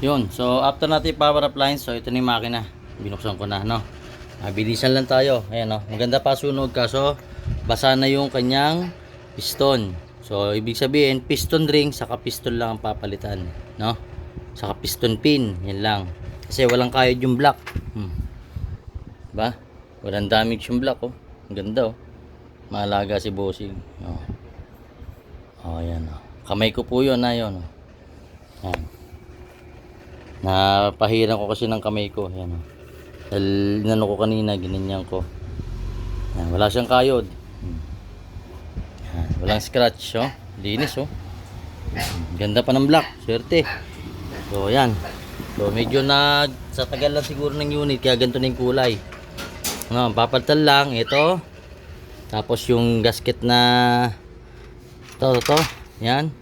Yun. So, after natin power appliance, so ito na yung makina. Binuksan ko na, no? Bilisan lang tayo. Ayan, no? Maganda pa sunog kaso basa na yung kanyang piston. So, ibig sabihin, piston ring, saka piston lang ang papalitan, no? Saka piston pin, yan lang. Kasi walang kayod yung block. Diba? Walang damage yung block, oh. Ang ganda, oh. Maalaga si bossing. Oh. Oh, ayan, oh. Kamay ko po yun, yun, oh. Ayan. Napahiran ko kasi ng kamay ko. Ayan, oh. Dahil inano ko kanina, ginanyan ko. Ayan, wala siyang kayod. Ayan, walang scratch, oh. Linis, oh. Ganda pa ng block, swerte. So, ayan. So, medyo na sa tagal lang siguro ng unit, kaya ganito na yung kulay. No, papalitan lang ito. Tapos yung gasket na ito. Yan.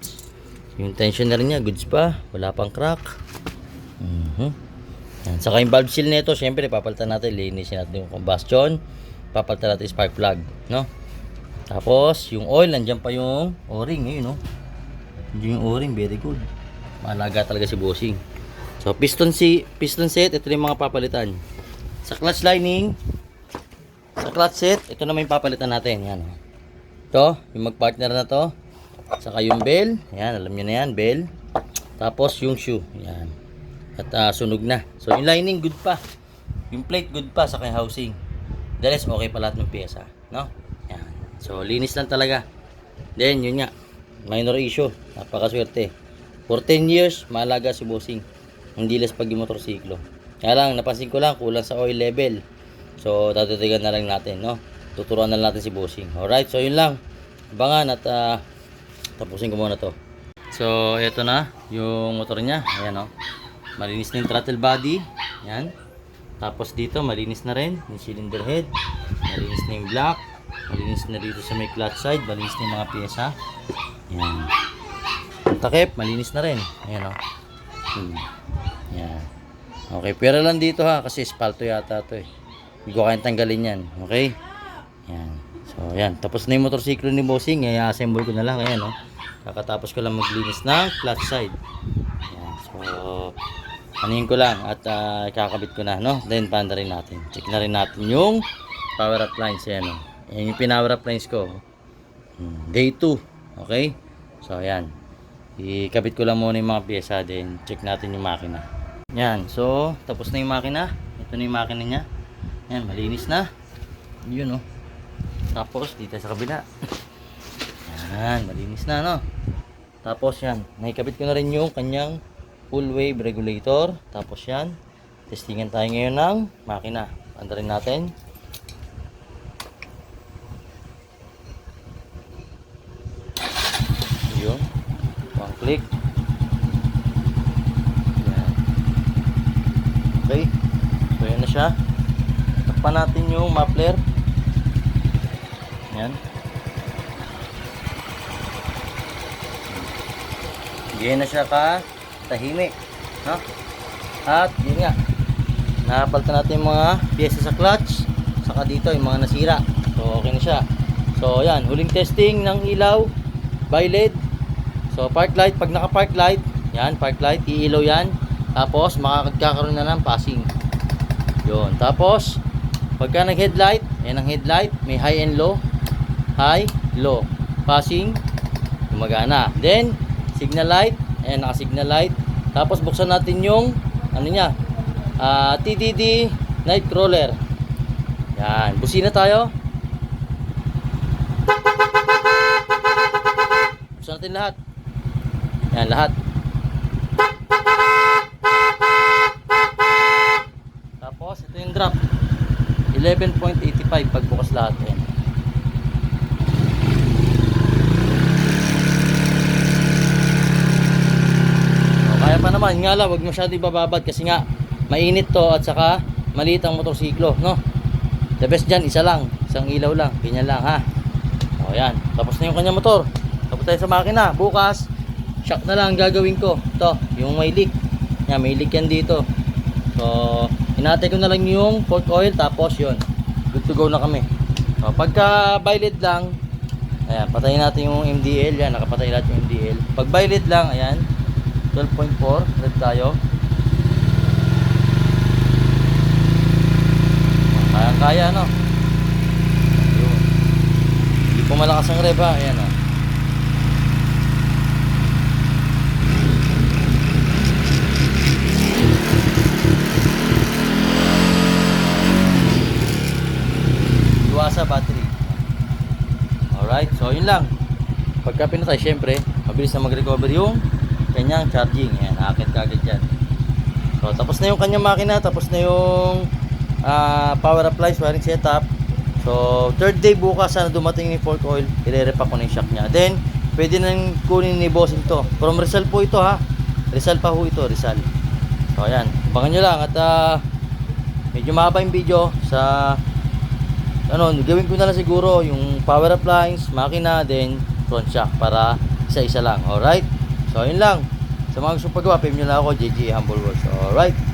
Yung tensioner niya, goods pa. Wala pang crack. Yan. Saka yung valve seal nito, syempre papalitan natin, linisin natin yung combustion. Papalitan natin spark plug, no? Tapos yung oil, nandiyan pa yung o-ring, no? Yung o-ring, very good. Malaga talaga si bossing. So piston set, ito yung mga papalitan. Sa clutch lining, sa clutch set, ito naman yung papalitan natin. Yan. Ito, yung magpartner na to. Saka yung bell. Yan, alam nyo na yan, bell. Tapos yung shoe. Yan. At sunog na. So yung lining, good pa. Yung plate, good pa. Saka yung housing. The rest, okay pa lahat ng pyesa. No? Yan. So linis lang talaga. Then, yun nga. Minor issue. Napakaswerte. For 10 years, maalaga si bossing. Hindi less pag yung motorsiklo. Kaya lang, napansin ko lang, kulang sa oil level. So, tatutigan na lang natin, no? Tuturuan na lang natin si bossing. Alright, so yun lang. Abangan at tapusin ko muna to. So, ito na yung motor niya. Ayan, no? Malinis na yung throttle body. Ayan. Tapos dito, malinis na rin yung cylinder head. Malinis na yung block. Malinis na dito sa may clutch side. Malinis na yung mga pyesa. Ayan. Yung takip, malinis na rin. Ayan, no? Ayan. Okay, pero lang dito ha, kasi espalto yata to eh. Hindi ko kayang tanggalin yan. Okay? Yan. So, yan. Tapos na yung motorsiklo ni bossing. I-assemble ko na lang. Ayan, no? Kakatapos ko lang maglinis ng clutch side. Yan. So, anuhin ko lang at kakabit ko na, no? Then, panda rin natin. Check na rin natin yung power appliance. Ayan, no? Yan yung power appliance ko. Day 2. Okay? So, ayan. Ikabit ko lang muna yung mga pyesa. Then, check natin yung makina. Yan. So, tapos na yung makina. Ito na yung makina niya. Yan, malinis na. Yun, no. Tapos, dito sa kabila. Yan, malinis na, no. Tapos, yan. Naikabit ko na rin yung kanyang full wave regulator. Tapos, yan. Testingan tayo ngayon ng makina. Panda rin natin. Yun. One click. Yan. Okay. So, yan na siya. Takpan natin yung muffler. Yan. Diyan na siya ka tahimik, no? At yun nga, napalitan natin yung mga pyesa sa clutch, saka dito yung mga nasira. So okay na siya. So yan, huling testing ng ilaw by LED. So park light, pag naka park light, yan, park light, iilaw yan. Tapos makakagkakaroon na ng passing. Yun, tapos pagka nag headlight, yan ang headlight, may high and low. High, low. Passing, gumagana. Then, signal light, ayan, naka signal light. Tapos buksan natin yung ano niya, TDD night crawler. Yan, busina tayo. Buksan natin lahat. Yan, lahat. Tapos ito yung drop, 11.85 pagbukas lahat. Yan. Kaya pa naman, nga lang, wag masyado ibababad kasi nga mainit to at saka maliit ang motorsiklo, no? The best dyan, isa lang, isang ilaw lang, ganyan lang ha. O yan, tapos na yung kanya motor. Tapos tayo sa makina. Bukas, shock na lang ang gagawin ko. Ito, yung may leak. Yan, may leak yan dito. So, hinatay ko na lang yung fork oil, tapos yun, good to go na kami. So, pagka violet lang, ayan, patayin natin yung MDL. Yan, nakapatay lahat yung MDL. Pag violet lang, ayan, 12.4, red tayo. Kaya, no? Ayun. Hindi po malakas ang rev, ha? Ayan, oh. Iwasa battery. Alright, so yun lang. Pagka pinatay, syempre, mabilis na mag-recover yung kanyang charging. Ayan, akit kagad yan. So, tapos na yung kanyang makina, tapos na yung power appliance, wiring setup. So, third day bukas, sana dumating ni fork oil, i-repack ko na yung shock niya. Then, pwede nang kunin ni bossing to. From Rizal po ito, ha. Rizal pa ho ito, Rizal. So, ayan. Abangan nyo lang. At medyo mahaba yung video sa gawin ko na lang siguro yung power appliance, makina, then front shock para isa-isa lang. Alright? So, yun lang. Sa mga gusto pagawa, PM nyo lang ako, JJ Humble Works. Alright?